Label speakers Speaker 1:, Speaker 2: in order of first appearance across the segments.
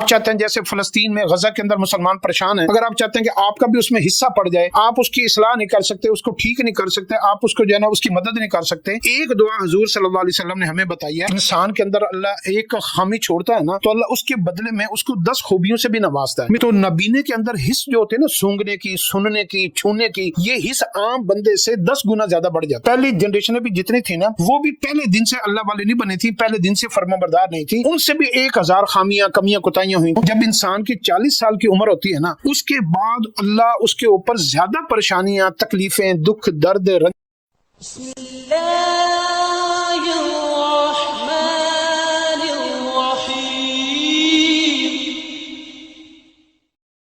Speaker 1: چاہتے ہیں جیسے فلسطین میں غزہ کے اندر مسلمان پریشان ہیں، اگر آپ چاہتے ہیں کہ آپ کا بھی اس میں حصہ پڑ جائے، آپ اس کی اصلاح نہیں کر سکتے، اس کو ٹھیک نہیں کر سکتے، آپ اس کو جو ہے نا اس کی مدد نہیں کر سکتے، ایک دعا حضور صلی اللہ علیہ وسلم نے ہمیں بتائی ہے، انسان کے اندر اللہ ایک خامی چھوڑتا ہے نا تو اللہ اس کے بدلے میں اس کو 10 خوبیوں سے بھی نوازتا ہے۔ تو نبینے کے اندر حص جو ہوتے ہیں نا، سونگنے کی، سننے کی، چھونے کی، یہ حص عام بندے سے 10 گنا زیادہ بڑھ جاتا ہے۔ پہلی جنریشنیں بھی جتنی تھی نا، وہ بھی پہلے دن سے اللہ والے نہیں بنے تھی، پہلے دن سے فرمانبردار نہیں تھی، ان سے بھی 1000 خامیاں، کمیاں، کوتاہیاں ہوئی۔ جب انسان کی 40 سال کی عمر ہوتی ہے نا، اس کے بعد اللہ اس کے اوپر زیادہ پریشانیاں، تکلیفیں، دکھ، درد، رنج
Speaker 2: بسم اللہ الرحمن الرحیم۔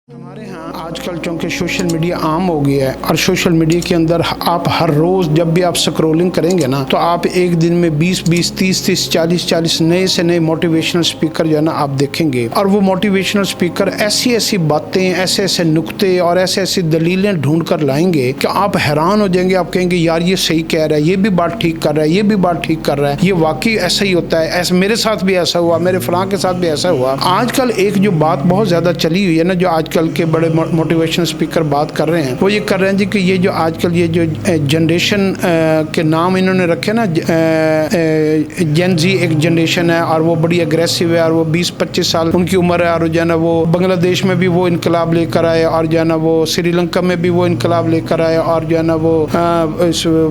Speaker 1: ہمارے ہاں آج کل چونکہ سوشل میڈیا عام ہو گیا ہے، اور سوشل میڈیا کے اندر آپ ہر روز جب بھی آپ سکرولنگ کریں گے نا، تو آپ ایک دن میں 20 30 40 نئے سے نئے موٹیویشنل سپیکر جو ہے نا آپ دیکھیں گے، اور وہ موٹیویشنل سپیکر ایسی باتیں، ایسے نکتے اور ایسی دلیلیں ڈھونڈ کر لائیں گے کہ آپ حیران ہو جائیں گے۔ آپ کہیں گے یار یہ صحیح کہہ رہا ہے، یہ بھی بات ٹھیک کر رہا ہے، یہ بھی بات ٹھیک کر رہا ہے، یہ واقعی ایسا ہی ہوتا ہے، ایسا میرے ساتھ بھی ایسا ہوا، میرے فلاں کے ساتھ بھی ایسا ہوا۔ آج کل ایک جو بات بہت زیادہ چلی ہوئی ہے نا، جو آج کل کے بڑے موٹیویشنل سپیکر بات کر رہے ہیں، وہ یہ کر رہے ہیں جی کہ یہ جو آج کل یہ جو جنریشن کے نام انہوں نے رکھے نا، جین زی ایک جنریشن ہے، اور وہ بڑی اگریسو ہے، اور وہ 20-25 سال ان کی عمر ہے، اور جو ہے نا وہ بنگلہ دیش میں بھی وہ انقلاب لے کر آئے، اور جو ہے نا وہ سری لنکا میں بھی وہ انقلاب لے کر آئے، اور جو ہے نا وہ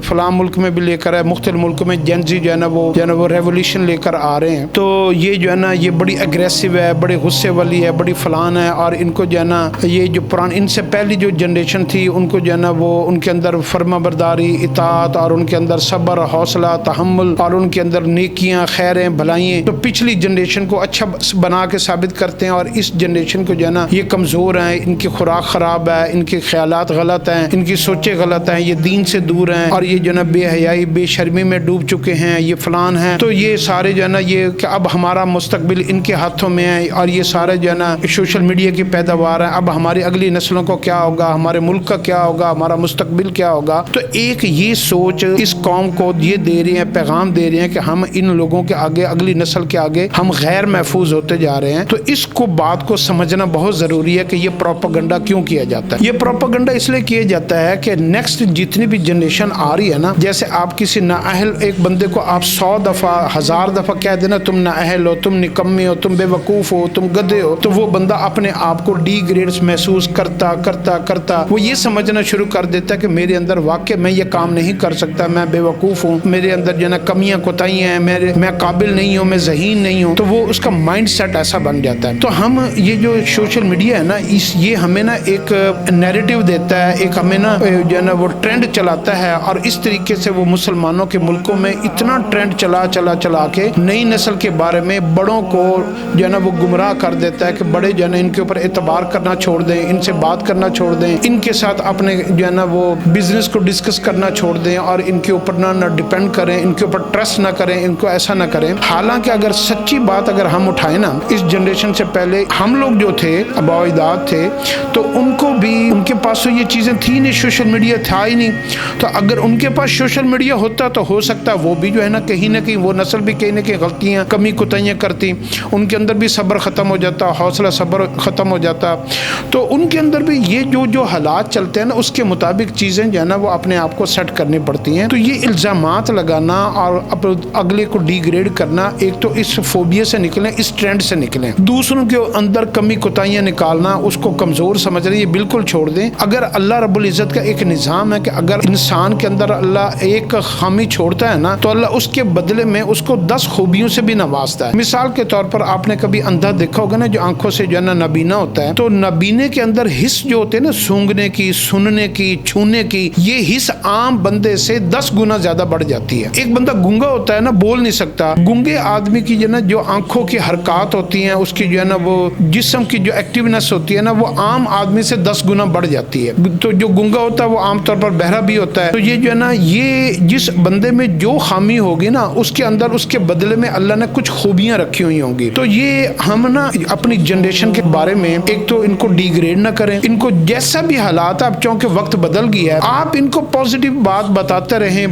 Speaker 1: فلاں ملک میں بھی لے کر آئے، مختلف ملک میں جین زی جو ہے نا وہ ریولیوشن لے کر آ رہے ہیں۔ تو یہ جو ہے نا یہ بڑی اگریسو ہے، بڑے غصے والی ہے، بڑی فلان ہے، اور ان کو جو ہے نا یہ جو ان سے پہلی جو جنریشن تھی، ان کو جو ہے نا وہ ان کے اندر فرما برداری، اطاعت، اور ان کے اندر صبر، حوصلہ، تحمل، اور ان کے اندر نیکیاں، خیریں، بھلائیں، تو پچھلی جنریشن کو اچھا بنا کے ثابت کرتے ہیں، اور اس جنریشن کو جو ہے نا یہ کمزور ہیں، ان کی خوراک خراب ہے، ان کے خیالات غلط ہیں، ان کی سوچیں غلط ہیں، یہ دین سے دور ہیں، اور یہ جو ہے نا بے حیائی، بے شرمی میں ڈوب چکے ہیں، یہ فلان ہیں۔ تو یہ سارے جو ہے نا یہ کہ اب ہمارا مستقبل ان کے ہاتھوں میں ہے، اور یہ سارے جو ہے نا سوشل میڈیا کی پیداوار ہے، اب ہماری اگلی نسلوں کو کیا ہوگا، ہمارے ملک کا کیا ہوگا، ہمارا مستقبل کیا ہوگا۔ تو ایک یہ سوچ اس قوم کو یہ دے رہے ہیں، پیغام دے رہے ہیں کہ ہم ان لوگوں کے آگے، اگلی نسل کے آگے ہم غیر محفوظ ہوتے جا رہے ہیں۔ تو اس کو بات کو سمجھنا بہت ضروری ہے کہ یہ پروپیگنڈا کیوں کیا جاتا ہے۔ یہ پروپیگنڈا اس لیے کیا جاتا ہے کہ نیکسٹ جتنی بھی جنریشن آ رہی ہے نا، جیسے آپ کسی نااہل ایک بندے کو آپ 100 دفعہ 1000 دفعہ کہہ دینا تم نااہل ہو، تم نکمے ہو، تم بے وقوف ہو، تم گدھے ہو، تو وہ بندہ اپنے آپ کو ڈی گریڈ محسوس کرتا وہ یہ سمجھنا شروع کر دیتا ہے کہ میرے اندر واقع میں یہ کام نہیں کر سکتا، میں بے وقوف ہوں، میرے اندر جو ہے نا کمیاں کوتاہیاں ہیں، میں قابل نہیں ہوں، میں ذہین نہیں ہوں۔ تو وہ اس کا مائنڈ سیٹ ایسا بن جاتا ہے۔ تو ہم یہ جو سوشل میڈیا ہے نا، یہ ہمیں نا ایک نیریٹو دیتا ہے، ایک ہمیں نا جو ہے نا وہ ٹرینڈ چلاتا ہے، اور اس طریقے سے وہ مسلمانوں کے ملکوں میں اتنا ٹرینڈ چلا کے نئی نسل کے بارے میں بڑوں کو جو ہے نا وہ گمراہ کر دیتا ہے کہ بڑے جو ہے نا ان کے اوپر اعتبار کرنا چھوڑ دیں، ان سے بات کرنا چھوڑ دیں، ان کے ساتھ اپنے جو ہے نا وہ بزنس کو ڈسکس کرنا چھوڑ دیں، اور ان کے اوپر نہ ڈیپینڈ کریں، ان کے اوپر ٹرسٹ نہ کریں، ان کو ایسا نہ کریں۔ حالانکہ اگر سچی بات اگر ہم اٹھائیں نا، اس جنریشن سے پہلے ہم لوگ جو تھے، آباء و اجداد تھے، تو ان کو بھی ان کے پاس تو یہ چیزیں تھی نہیں، سوشل میڈیا تھا ہی نہیں۔ تو اگر ان کے پاس سوشل میڈیا ہوتا تو ہو سکتا وہ بھی جو ہے نا کہیں نہ کہیں وہ نسل بھی کہیں نہ کہیں غلطیاں، کمی کوتاہیاں کرتی، ان کے اندر بھی صبر ختم ہو جاتا، حوصلہ صبر ختم ہو جاتا۔ تو ان کے اندر بھی یہ جو حالات چلتے ہیں نا، اس کے مطابق چیزیں جو ہے نا وہ اپنے آپ کو سیٹ کرنی پڑتی ہیں۔ تو یہ الزامات لگانا اور اگلے کو ڈی گریڈ کرنا، ایک تو اس فوبیا سے نکلیں، اس ٹرینڈ سے نکلیں، دوسروں کے اندر کمی کوتاہیاں نکالنا، اس کو کمزور سمجھ رہے، یہ بالکل چھوڑ دیں۔ اگر اللہ رب العزت کا ایک نظام ہے کہ اگر انسان کے اندر اللہ ایک خامی چھوڑتا ہے نا، تو اللہ اس کے بدلے میں اس کو 10 خوبیوں سے بھی نوازتا ہے۔ مثال کے طور پر آپ نے کبھی اندھا دیکھا ہوگا نا، جو آنکھوں سے جو ہے نا نابینا ہوتا ہے، تو نابینے کے اندر حص جو ہوتے ہیں نا، سونگنے کی، سننے کی، چھونے کی، یہ حص عام بندے سے 10 گنا زیادہ بڑھ جاتی ہے۔ ایک بندہ گونگا ہوتا ہے نا، بول نہیں سکتا، گونگے آدمی کی جو ہے نا جو آنکھوں کی حرکات ہوتی ہیں، اس کی جو ہے نا وہ جسم کی جو ایکٹیونیس ہوتی ہے نا، وہ عام آدمی سے 10 گنا بڑھ جاتی ہے۔ تو جو گونگا ہوتا ہے وہ عام طور پر بہرا بھی ہوتا ہے۔ تو یہ جو ہے نا یہ جس بندے میں جو خامی ہوگی نا، اس کے اندر اس کے بدلے میں اللہ نے کچھ خوبیاں رکھی ہوئی ہوں گی۔ تو یہ ہم نا اپنی جنریشن کے بارے میں ایک تو ان کو ڈی گریڈ نہ کریں. ان کو جیسا بھی حالات آپ چونکہ وقت بدل گیا ہے, آپ ان کو پازیٹیو بات بتاتے رہیں.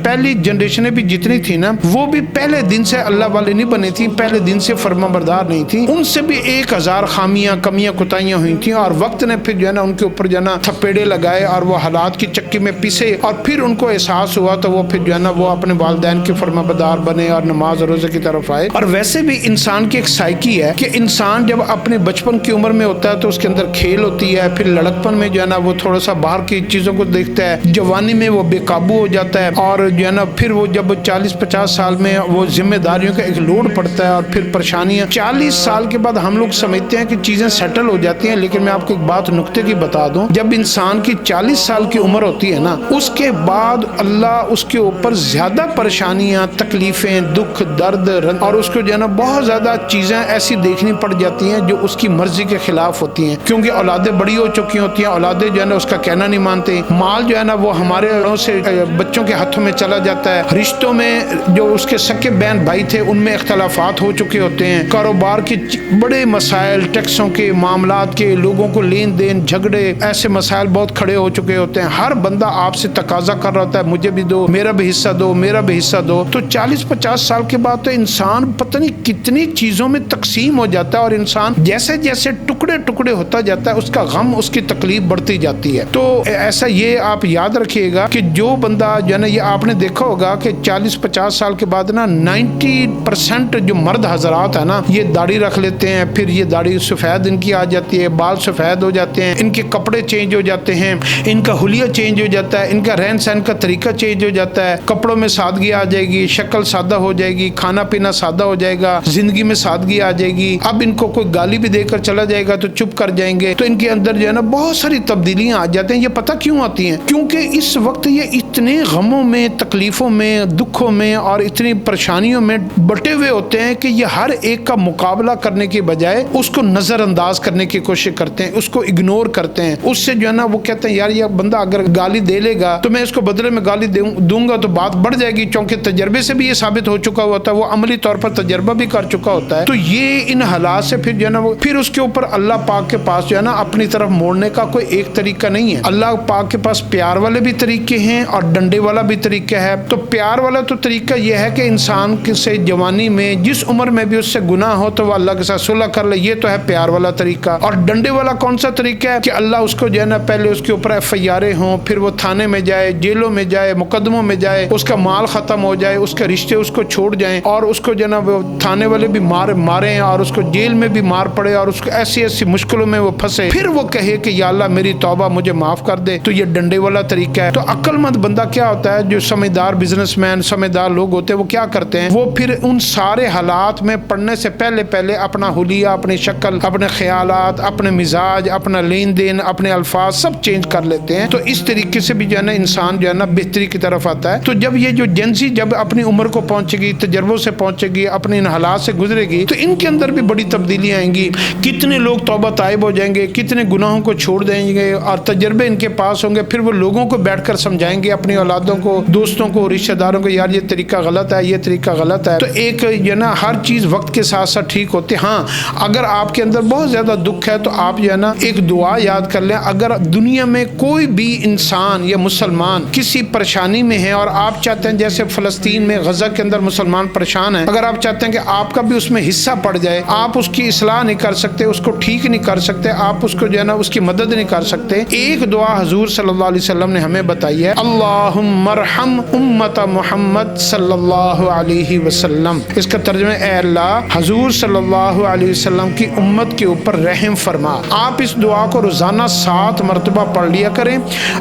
Speaker 1: پہلی جنریشنیں بھی جتنی تھی نا, وہ بھی پہلے دن سے اللہ والے نہیں بنے تھی, پہلے دن سے فرما بردار نہیں تھی. ان سے بھی 1000 خامیاں, کمیاں, کوتاہیاں ہوئی تھیں, اور وقت نے پھر جو ہے نا ان کے اوپر جو ہے نا تھپیڑے لگائے اور وہ حالات کی چکی میں پیسے, اور پھر ان کو احساس ہوا تو وہ پھر جو ہے نا وہ اپنے والدین کے فرما بردار بنے اور نماز روزے کی طرف آئے. اور ویسے بھی انسان کی ایک سائیکی ہے کہ انسان جب اپنے بچپن کی عمر میں ہوتا ہے تو اس کے اندر کھیل ہوتی ہے, پھر لڑکپن میں جو ہے نا وہ تھوڑا سا باہر کی چیزوں کو دیکھتا ہے, جوانی میں وہ بے قابو ہو جاتا ہے, اور جو ہے نا پھر وہ جب 40-50 سال میں وہ ذمہ داریوں کا ایک لوڈ پڑتا ہے, اور پھر پریشانیاں. 40 سال کے بعد ہم لوگ سمجھتے ہیں کہ چیزیں سیٹل ہو جاتی ہیں, لیکن میں آپ کو ایک بات نکتے کی بتا دوں, جب انسان کی 40 سال کی عمر ہوتی ہے نا, اس کے بعد اللہ اس کے اوپر زیادہ پریشانیاں, تکلیفیں, دکھ, درد, اور اس کو جو ہے نا بہت زیادہ چیزیں ایسی دیکھنی پڑ جاتی ہیں جو اس کی مرضی کے خلاف ہوتی ہیں, کیونکہ اولادیں بڑی ہو چکی ہوتی ہیں, اولادیں جو ہے نا اس کا کہنا نہیں مانتے, مال جو ہے نا وہ ہمارے سے بچوں کے ہاتھوں میں چلا جاتا ہے, رشتوں میں جو اس کے سکے بہن بھائی تھے ان میں اختلافات ہو چکے ہوتے ہیں, کاروبار کے بڑے مسائل, ٹیکسوں کے معاملات کے, لوگوں کو لین دین, جھگڑے, ایسے مسائل بہت کھڑے ہو چکے ہوتے ہیں. ہر بندہ آپ سے تقاضا کر رہا ہوتا ہے مجھے بھی دو, میرا بھی حصہ دو, میرا بھی حصہ دو. تو 40-50 سال کے بعد تو انسان پتہ نہیں کتنی چیزوں میں تقسیم ہو جاتا ہے, اور انسان جیسے جیسے ٹکڑے ٹکڑے ہوتا جاتا ہے اس کا غم, اس کی تکلیف بڑھتی جاتی ہے. تو ایسا یہ آپ یاد رکھیے گا کہ جو بندہ جو ہے نا, یہ آپ نے دیکھا ہوگا کہ 40-50 سال کے بعد نا 90% جو مرد حضرات ہیں نا, یہ داڑھی رکھ لیتے ہیں, پھر یہ داڑھی سفید ان کی آ جاتی ہے, بال سفید ہو جاتے ہیں, ان کے کپڑے چینج ہو جاتے ہیں, ان کا حلیہ چینج ہو جاتا ہے, ان کا رہن سہن کا طریقہ چینج ہو جاتا ہے, کپڑوں میں سادگی آ جائے گی, شکل سادہ ہو جائے گی, کھانا پینا سادہ ہو جائے گا, زندگی میں سادگی آ جائے گی. اب ان کو کوئی گالی بھی دے کر چلا جائے گا تو چپ کر جائیں گے. تو ان کے اندر جو ہے نا بہت ساری تبدیلیاں آ جاتے ہیں. یہ پتہ کیوں آتی ہیں؟ کیونکہ اس وقت یہ اتنے غموں میں, تکلیفوں میں, دکھوں میں اور اتنی پریشانیوں میں بٹے ہوئے ہوتے ہیں کہ یہ ہر ایک کا مقابلہ کرنے کے بجائے اس کو نظر انداز کرنے کی کوشش کرتے ہیں, اس کو اگنور کرتے ہیں. اس سے جو ہے نا وہ کہتے ہیں یار یہ بندہ اگر گالی دے لے گا تو میں اس کو بدلے میں گالی دوں گا تو بات بڑھ جائے گی, کیونکہ تجربے سے بھی یہ ثابت ہو چکا ہوتا ہے, وہ عملی طور پر تجربہ بھی کر چکا ہوتا ہے. تو یہ ان حالات سے پھر جو ہے نا وہ پھر اس کے اوپر اللہ پاک کے پاس جو ہے نا اپنی طرف موڑنے کا کوئی ایک طریقہ نہیں ہے. اللہ پاک کے پاس پیار والے بھی طریقے ہیں اور ڈنڈے والا بھی طریقہ ہے. تو پیار والا تو طریقہ یہ ہے کہ انسان سے جوانی میں جس عمر میں بھی اس سے گناہ ہو تو وہ اللہ کے ساتھ صلح کر لے, یہ تو ہے پیار والا طریقہ. اور ڈنڈے والا کون سا طریقہ ہے کہ اللہ اس کو جو ہے نا پہلے اس کے اوپر FIR ہوں, پھر وہ تھانے میں جائے, جیلوں میں جائے, مقدموں میں جائے, اس کا مال ختم ہو جائے, اس کے رشتے اس کو چھوڑ جائیں, اور اس کو جو ہے نا وہ تھانے والے بھی ماریں اور اس کو جیل میں بھی مار پڑے, اور اس کو ایسی ایسی مشکلوں میں وہ پھنسے, پھر وہ کہے کہ یا اللہ میری توبہ, مجھے معاف کر دے. تو یہ ڈنڈے والا طریقہ ہے. تو عقل مند بندہ کیا ہوتا ہے, جو سمجھدار بزنس مین, سمجھدار لوگ ہوتے ہیں, وہ کیا کرتے ہیں, وہ پھر ان سارے حالات میں پڑھنے سے پہلے اپنا حلیہ, اپنی شکل, اپنے خیالات, اپنے مزاج, اپنا لین دین, اپنے الفاظ سب چینج کر لیتے ہیں. تو اس طریقے سے بھی جو ہے نا انسان جو ہے نا بہتری کی طرف آتا ہے. تو جب یہ جو جنسی جب اپنی عمر کو پہنچے گی, تجربوں سے پہنچے گی, اپنے ان حالات سے گزرے گی, تو ان کے اندر بھی بڑی تبدیلیاں آئیں گی. کتنے لوگ توبہ طائب ہو جائیں گے, کتنے گناہوں کو چھوڑ دیں گے, اور تجربے ان کے پاس ہوں گے. پھر وہ لوگوں کو بیٹھ کر سمجھائیں گے, اپنی اولادوں کو, دوستوں کو, رشتہ داروں کو, یار یہ طریقہ غلط ہے, یہ طریقہ غلط ہے. تو ایک جو ہے نا ہر چیز وقت کے ساتھ ساتھ ٹھیک ہوتی ہے. ہاں اگر آپ کے اندر بہت زیادہ دکھ ہے تو آپ جو ہے نا ایک دعا یاد کر لیں. اگر دنیا میں کوئی بھی انسان یا مسلمان کسی پریشانی میں ہے, اور آپ چاہتے ہیں جیسے فلسطین میں غزہ کے اندر مسلمان پریشان ہیں, اگر آپ چاہتے ہیں کہ آپ کا بھی اس میں حصہ پڑ جائے, آپ اس کی اصلاح نہیں کر سکتے, اس کو ٹھیک نہیں کر سکتے, آپ اس کو جو ہے نا اس کی مدد نہیں کر سکتے, ایک دعا حضور صلی اللہ علیہ وسلم نے ہمیں بتائی ہے, اللہم ارحم امت محمد صلی اللہ علیہ وسلم. اس کا ترجمہ اے اللہ حضور صلی اللہ علیہ وسلم کی امت کے اوپر رحم فرما. آپ اس دعا کو روزانہ 7 مرتبہ پڑھ لیا کریں.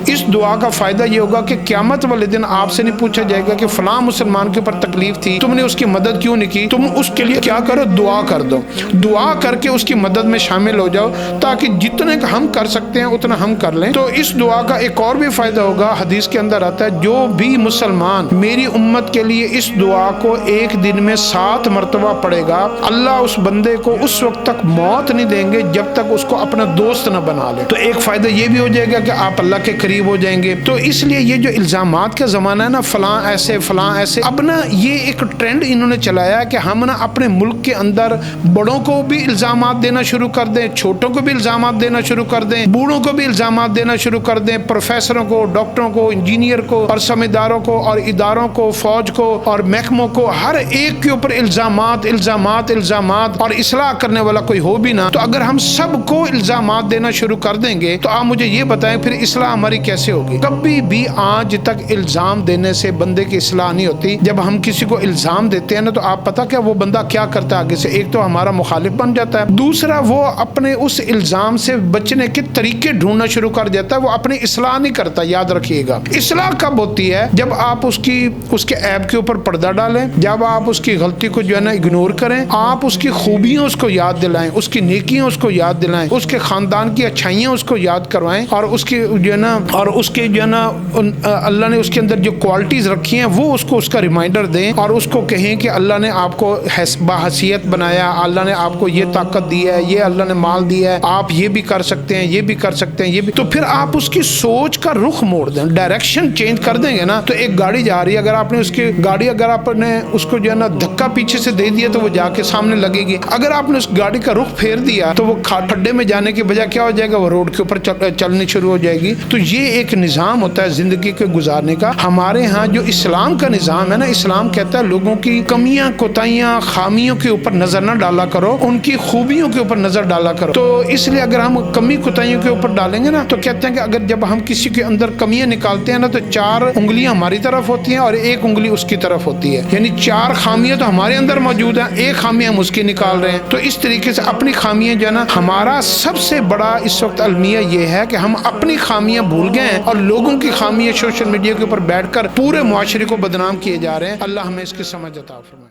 Speaker 1: اس دعا کا فائدہ یہ ہوگا کہ قیامت والے دن آپ سے نہیں پوچھا جائے گا کہ فلاں مسلمان کے اوپر تکلیف تھی, تم نے اس کی مدد کیوں نہیں کی. تم اس کے لیے کیا کرو, دعا کر دو, دعا کر کے اس کی مدد میں شامل ہو جاؤ, تاکہ جتنے ہم کر سکتے ہیں اتنا ہم کر لیں. تو اس دعا کا ایک اور بھی فائدہ ہوگا, حدیث کے اندر آتا ہے جو بھی مسلمان میری امت کے لیے اس دعا کو ایک دن میں 7 مرتبہ پڑھے گا, اللہ اس بندے کو اس وقت تک موت نہیں دیں گے جب تک اس کو اپنا دوست نہ بنا لے. تو ایک فائدہ یہ بھی ہو جائے گا کہ آپ اللہ کے قریب ہو جائیں گے. تو اس لیے یہ جو الزامات کا زمانہ ہے نا, فلاں ایسے فلاں ایسے, اب نا یہ ایک ٹرینڈ انہوں نے چلایا کہ ہم نا اپنے ملک کے اندر بڑوں کو بھی الزامات دینا شروع کر دیں, چھوٹوں کو بھی الزامات دینا شروع کر دیں, بوڑھوں کو بھی الزامات دینا شروع کر دیں, پروفیسروں کو, ڈاکٹروں کو, انجینئر کو اور سمجھداروں کو اور اداروں کو, فوج کو اور محکموں کو, ہر ایک کے اوپر الزامات الزامات الزامات, اور اصلاح کرنے والا کوئی ہو بھی نہ, تو اگر ہم سب کو الزامات دینا شروع کر دیں گے تو آپ مجھے یہ بتائیں پھر اصلاح ہماری کیسے ہوگی؟ کبھی بھی آج تک الزام دینے سے بندے کی اصلاح نہیں ہوتی. جب ہم کسی کو الزام دیتے ہیں نا تو آپ پتہ کیا وہ بندہ کیا کرتا ہے آگے سے؟ ایک تو ہمارا مخالف بن جاتا ہے, دوسرا وہ اپنے اس الزام سے بچنے کے طریقے ڈھونڈنا شروع کر دیتا ہے, وہ اپنی اصلاح نہیں کرتا. یاد رکھیے گا, اصلاح کب ہوتی ہے؟ جب آپ اس کے عیب کے اوپر پردہ ڈالیں, جب آپ اس کی غلطی کو جو ہے نا اگنور کریں, آپ اس کی خوبیاں اس کو یاد دلائیں, اس کی نیکیاں اس کو یاد دلائیں, اس کے خاندان کی اچھائیاں اس کو یاد کروائیں, اور اس کے جو ہے نا اللہ نے اس کے اندر جو کوالٹیز رکھی ہیں وہ اس کو اس کا ریمائنڈر دیں, اور اس کو کہیں کہ اللہ نے آپ کو باحیثیت بنایا, اللہ نے آپ کو یہ طاقت دی ہے, یہ اللہ نے مال دیا ہے, آپ یہ بھی کر سکتے ہیں, یہ بھی کر سکتے ہیں, یہ بھی. تو پھر آپ اس کی سوچ کا رخ موڑ دیں, ڈائریکشن چینج کر دیں گے نا. تو ایک گاڑی جا رہی ہے, اگر آپ نے اس کو جو ہے نا دھکا پیچھے سے دے دیا تو وہ جا کے سامنے لگے گی. اگر آپ نے اس گاڑی کا رخ پھیر دیا تو وہ کھڈے میں جانے کی بجائے کیا ہو جائے گا, وہ روڈ کے اوپر چلنی شروع ہو جائے گی. تو یہ ایک نظام ہوتا ہے زندگی کے گزارنے کا. ہمارے ہاں جو اسلام کا نظام ہے نا, اسلام کہتا ہے لوگوں کی کمیاں, کوتاہیاں, خامیوں کے اوپر نظر نہ ڈالا کرو, ان کی خوبیوں کے اوپر نظر ڈالا کرو. تو اس لیے اگر ہم کمی کوتاہیوں کے اوپر ڈالیں گے نا تو کہتے ہیں کہ اگر جب ہم کسی کے اندر کمیاں نکالتے ہیں نا تو 4 انگلیاں ہماری طرف ہوتی ہیں اور 1 انگلی اس کی طرف ہوتی ہے, یعنی 4 خامیاں تو ہمارے اندر موجود ہیں, 1 خامی ہم اس کی نکال رہے ہیں. تو اس طریقے سے اپنی خامیاں جو ہے نا, ہمارا سب سے بڑا اس وقت المیہ یہ ہے کہ ہم اپنی خامیاں بھول گئے ہیں اور لوگوں کی خامیاں سوشل میڈیا کے اوپر بیٹھ کر پورے معاشرے کو بدنام کیے جا رہے ہیں. اللہ ہمیں اس کی سمجھ عطا فرمائے.